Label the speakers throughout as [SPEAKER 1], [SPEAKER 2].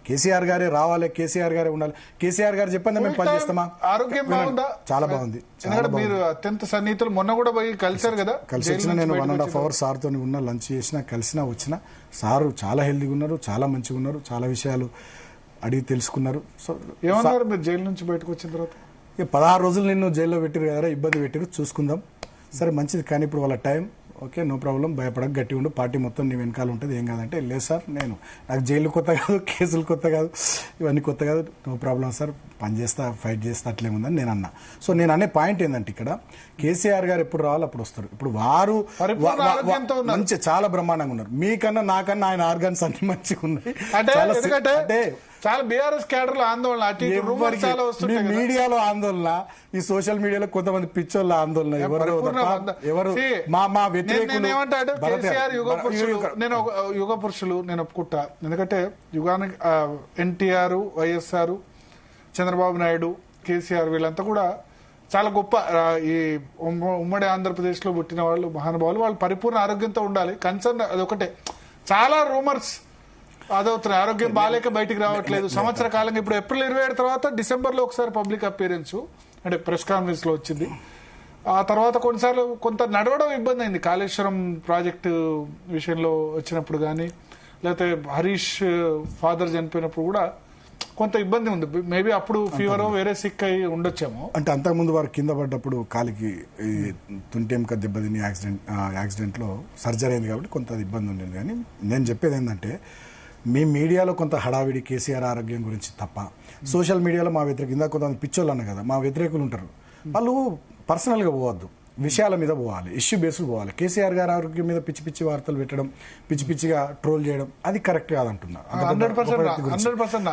[SPEAKER 1] కేసీఆర్ గారే రావాలి, కేసీఆర్ గారే ఉండాలి. కేసీఆర్ గారు చెప్పండి మేము పనిచేస్తామా?
[SPEAKER 2] ఆరోగ్యం బాగుందా?
[SPEAKER 1] చాలా బాగుంది.
[SPEAKER 2] మీరు అత్యంత సన్నిహితులు, మొన్న కూడా పోయి కలిసారు కదా?
[SPEAKER 1] కలిసి వచ్చిన నేను 1.5 hours సార్తో ఉన్నా, లంచ్ చేసిన, కలిసినా వచ్చిన. సారు చాలా హెల్దీగా ఉన్నారు, చాలా మంచిగా ఉన్నారు, చాలా విషయాలు అడిగి తెలుసుకున్నారు. సో
[SPEAKER 2] ఏమన్నారు మీరు జైలు నుంచి బయటకు వచ్చిన తర్వాత?
[SPEAKER 1] 16 రోజులు నిన్ను జైల్లో పెట్టారు కదా, ఇబ్బంది పెట్టారు, చూసుకుందాం. సరే మంచిది, కానీ ఇప్పుడు వాళ్ళ టైం, ఓకే నో ప్రాబ్లం, భయపడక గట్టి ఉండు, పార్టీ మొత్తం నీ వెనకాల ఉంటుంది, ఏం కాదంటే. లేదు సార్, నాకు జైలు కొత్త కాదు, కేసులు కొత్త కాదు, ఇవన్నీ కొత్త కాదు, నో ప్రాబ్లం సార్, పని చేస్తా, ఫైట్ చేస్తా, అట్లేముందని నేను అన్నా. సో నేను అనే పాయింట్ ఏంటంటే, ఇక్కడ కేసీఆర్ గారు ఎప్పుడు రావాలి అప్పుడు వస్తారు. ఇప్పుడు వారు మంచి చాలా బ్రహ్మాండంగా ఉన్నారు. మీకన్నా నాకన్నా ఆయన ఆర్గాన్స్ అన్ని మంచిగా ఉన్నాయి.
[SPEAKER 2] అంటే చాలా బీఆర్ఎస్ క్యాడర్ లో ఆందోళన,
[SPEAKER 1] మీడియాలో ఆందోళన, ఈ సోషల్ మీడియాలో కొంతమంది పిచ్చోళ్ళ ఆందోళన. ఎవరు మా వ్యతిరేకులు,
[SPEAKER 2] నేను యుగ పురుషులు నేను ఒప్పుకుంటా. ఎందుకంటే యుగానికి ఎన్టీఆర్, వైఎస్ఆర్, చంద్రబాబు నాయుడు, కేసీఆర్ వీళ్ళంతా కూడా చాలా గొప్ప, ఈ ఉమ్మడి ఆంధ్రప్రదేశ్ లో పుట్టిన వాళ్ళు మహానుభావులు. వాళ్ళు పరిపూర్ణ ఆరోగ్యంతో ఉండాలి. కన్సర్న్ అదొకటే. చాలా రూమర్స్ అదవుతున్నాయి, ఆరోగ్యం బాగాలేక బయటికి రావట్లేదు. సంవత్సర కాలంగా ఇప్పుడు ఏప్రిల్ 27 తర్వాత డిసెంబర్ లో ఒకసారి పబ్లిక్ అపియరెన్స్ అంటే ప్రెస్ కాన్ఫరెన్స్ లో వచ్చింది. ఆ తర్వాత కొన్నిసార్లు కొంత నడవడం ఇబ్బంది అయింది. కాళేశ్వరం ప్రాజెక్టు విషయంలో వచ్చినప్పుడు కానీ, లేకపోతే హరీష్ ఫాదర్ చనిపోయినప్పుడు కూడా కొంత ఇబ్బంది ఉంది. మేబీ అప్పుడు ఫీవర్ వేరే సిక్ అయి ఉండొచ్చేమో.
[SPEAKER 1] అంటే అంతకుముందు వారు కింద పడ్డప్పుడు కాలికి తుంటెంక దెబ్బతిని యాక్సిడెంట్ లో సర్జరీ అయింది కాబట్టి కొంత ఇబ్బంది ఉండేది. కానీ నేను చెప్పేది ఏంటంటే, మీ మీడియాలో కొంత హడావిడి కేసీఆర్ ఆరోగ్యం గురించి తప్ప, సోషల్ మీడియాలో మా వ్యతిరేక, ఇందాక కొంతమంది పిచ్చోళ్ళు అన్న కదా, మా వ్యతిరేకులు ఉంటారు, వాళ్ళు పర్సనల్గా పోవద్దు, విషయాల మీద పోవాలి, ఇష్యూ బేస్డ్ పోవాలి. కేసీఆర్ గారి ఆరోగ్యం మీద పిచ్చి పిచ్చి వార్తలు పెట్టడం, పిచ్చి పిచ్చిగా ట్రోల్ చేయడం, అది కరెక్ట్ కాదంటున్నా.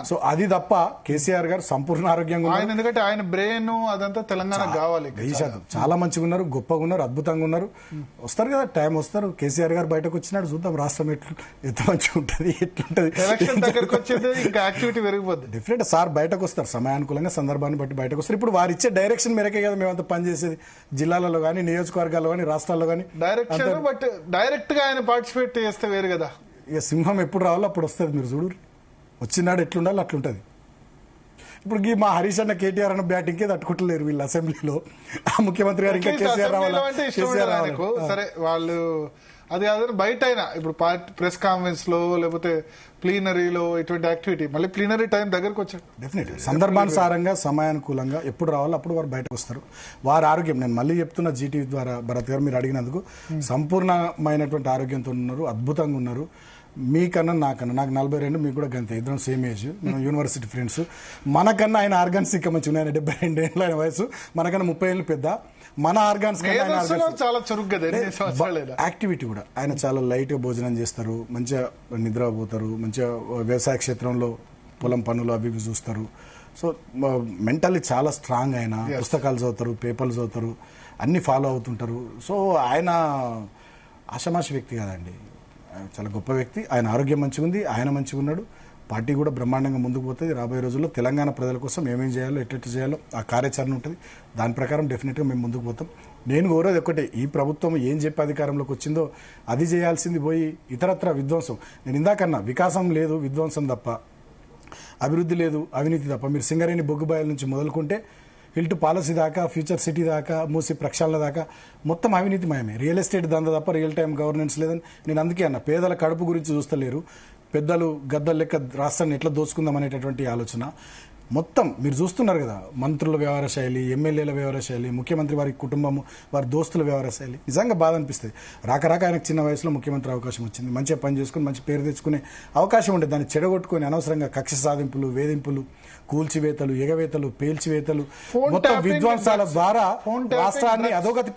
[SPEAKER 1] సో అది తప్ప కేసీఆర్ గారు సంపూర్ణ ఆరోగ్యంగా ఉన్నారు.
[SPEAKER 2] ఎందుకంటే ఆయన బ్రెయిన్ అదంతా తెలంగాణ కావాలి.
[SPEAKER 1] చాలా మంచిగా ఉన్నారు, గొప్పగా ఉన్నారు, అద్భుతంగా ఉన్నారు. వస్తారు కదా, టైం వస్తారు. కేసీఆర్ గారు బయటకు వచ్చినాడు, చూద్దాం రాష్ట్రం ఎంత మంచిగా ఉంటుంది, ఎట్లుంటది.
[SPEAKER 2] యాక్టివిటీ పెరిగిపోద్ది.
[SPEAKER 1] డెఫినెట్ సార్ బయటకు వస్తారు, సమయానుకూలంగా సందర్భాన్ని బట్టి బయటకు వస్తారు. ఇప్పుడు వారు ఇచ్చే డైరెక్షన్ మేరకే కదా మేమంతా పనిచేసేది, జిల్లాలలో కానీ, నియోజకవర్గాల్లో కానీ, రాష్ట్రాల్లో కానీ.
[SPEAKER 2] డైరెక్ట్ గా ఆయన పార్టిసిపేట్ చేస్తే వేరు కదా.
[SPEAKER 1] ఇక సింహం ఎప్పుడు రావాలో అప్పుడు వస్తుంది. మీరు చూడు, వచ్చినాడు ఎట్లుండాలి అట్లుంటది. ఇప్పుడు మా హరీష్ అన్న, కేటీఆర్ అన్న బ్యాటింగ్కే తట్టుకుంటలేరు వీళ్ళు అసెంబ్లీలో. ముఖ్యమంత్రి గారు ఇంకా కేసీఆర్ రావాలి.
[SPEAKER 2] సరే వాళ్ళు అది కాదు, బయట అయినా ఇప్పుడు ప్రెస్ కాన్ఫరెన్స్ లో లేకపోతే ప్లీనరీలో ఇటువంటి యాక్టివిటీ, మళ్ళీ ప్లీనరీ టైం దగ్గరకు వచ్చారు.
[SPEAKER 1] డెఫినెట్ సందర్భానుసారంగా, సమయానుకూలంగా ఎప్పుడు రావాలో అప్పుడు వారు బయటకు వస్తారు. వారి ఆరోగ్యం, నేను మళ్ళీ చెప్తున్నా జీటీవీ ద్వారా, భరత్ గారు మీరు అడిగినందుకు, సంపూర్ణమైనటువంటి ఆరోగ్యంతో ఉన్నారు, అద్భుతంగా ఉన్నారు. మీకన్నా నాకన్నా, నాకు 42, మీకు కూడా గంతే, ఇద్దరం సేమ్ ఏజ్, మనం యూనివర్సిటీ ఫ్రెండ్స్. మనకన్నా ఆయన ఆర్గాన్స్ ఇంకా మంచి ఉన్నాయి. 72 ఏళ్ళ ఆయన వయసు, మనకన్నా 30 ఏళ్ళు పెద్ద. మన ఆర్గాన్స్
[SPEAKER 2] చాలా చురుగ్గా
[SPEAKER 1] యాక్టివిటీ కూడా, ఆయన చాలా లైట్ గా భోజనం చేస్తారు, మంచిగా నిద్రపోతారు, మంచిగా వ్యవసాయ క్షేత్రంలో పొలం పనులు అవి చూస్తారు. సో మెంటల్లీ చాలా స్ట్రాంగ్. ఆయన పుస్తకాలు చదువుతారు, పేపర్లు చదువుతారు, అన్ని ఫాలో అవుతుంటారు. సో ఆయన ఆషమాషి వ్యక్తి కాదండి, చాలా గొప్ప వ్యక్తి. ఆయన ఆరోగ్యం మంచిగా ఉంది, ఆయన మంచిగా ఉన్నాడు, పార్టీ కూడా బ్రహ్మాండంగా ముందుకు పోతుంది. రాబోయే రోజుల్లో తెలంగాణ ప్రజల కోసం ఏమేం చేయాలో, ఎట్లెట్ చేయాలో ఆ కార్యాచరణ ఉంటుంది. దాని ప్రకారం డెఫినెట్గా మేము ముందుకు పోతాం. నేను కోరేది ఒకటే, ఈ ప్రభుత్వం ఏం చెప్పి అధికారంలోకి వచ్చిందో అది చేయాల్సింది పోయి ఇతరత్ర విధ్వంసం. నేను ఇందాకన్నా, వికాసం లేదు, విధ్వంసం తప్ప, అభివృద్ధి లేదు, అవినీతి తప్ప. మీరు సింగరేణి బొగ్గుబాయల నుంచి మొదలుకుంటే హిల్ట్ పాలసీ దాకా, ఫ్యూచర్ సిటీ దాకా, మూసి ప్రక్షాళన దాకా మొత్తం అవినీతిమయమే. రియల్ ఎస్టేట్ దందా తప్ప రియల్ టైం గవర్నెన్స్ లేదని నేను అందుకే అన్న. పేదల కడుపు గురించి చూస్తలేరు, పెద్దలు గద్దలు లెక్క రాష్ట్రాన్ని ఎట్లా దోచుకుందాం అనేటటువంటి ఆలోచన. మొత్తం మీరు చూస్తున్నారు కదా, మంత్రుల వ్యవహార శైలి, ఎమ్మెల్యేల వ్యవహార శైలి, ముఖ్యమంత్రి వారి కుటుంబము, వారి దోస్తుల వ్యవహార శైలి, నిజంగా బాధ అనిపిస్తుంది. రాక ఆయనకు చిన్న వయసులో ముఖ్యమంత్రి అవకాశం వచ్చింది, మంచిగా పని చేసుకుని మంచి పేరు తెచ్చుకునే అవకాశం ఉండేది. దాన్ని చెడగొట్టుకుని అనవసరంగా కక్ష సాధింపులు, వేధింపులు, కూల్చివేతలు, ఎగవేతలు, పేల్చివేతలు, మొత్తం విధ్వంసాల ద్వారా రాష్ట్రాన్ని అధోగతి